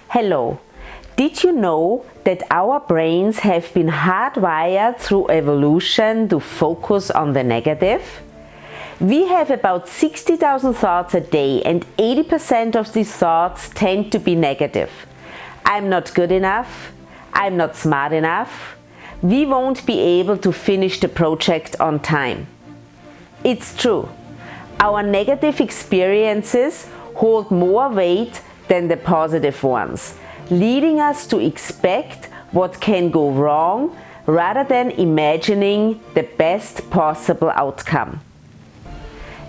Hello. Did you know that our brains have been hardwired through evolution to focus on the negative? We have about 60,000 thoughts a day, and 80% of these thoughts tend to be negative. I'm not good enough. I'm not smart enough. We won't be able to finish the project on time. It's true. Our negative experiences hold more weight than the positive ones, leading us to expect what can go wrong rather than imagining the best possible outcome.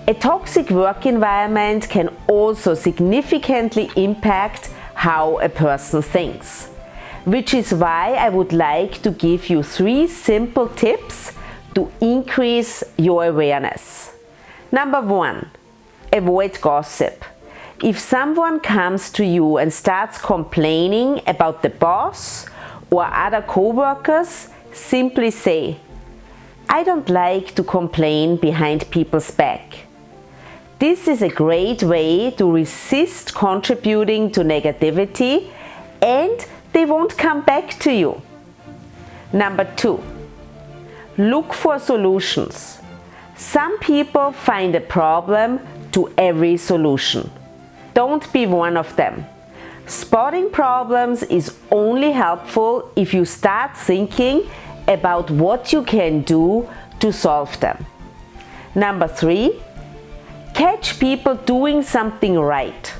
A toxic work environment can also significantly impact how a person thinks, which is why I would like to give you 3 simple tips to increase your awareness. Number 1, avoid gossip. If someone comes to you and starts complaining about the boss or other co-workers, simply say, "I don't like to complain behind people's back." This is a great way to resist contributing to negativity, and they won't come back to you. Number 2, look for solutions. Some people find a problem to every solution. Don't be one of them. Spotting problems is only helpful if you start thinking about what you can do to solve them. Number 3, catch people doing something right.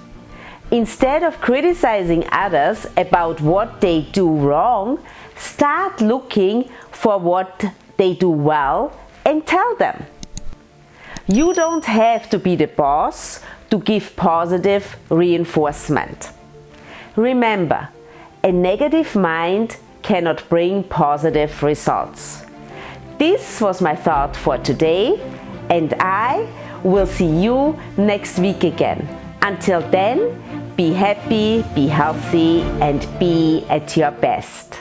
Instead of criticizing others about what they do wrong, start looking for what they do well and tell them. You don't have to be the boss to give positive reinforcement. Remember, a negative mind cannot bring positive results. This was my thought for today, and I will see you next week again. Until then, be happy, be healthy, and be at your best.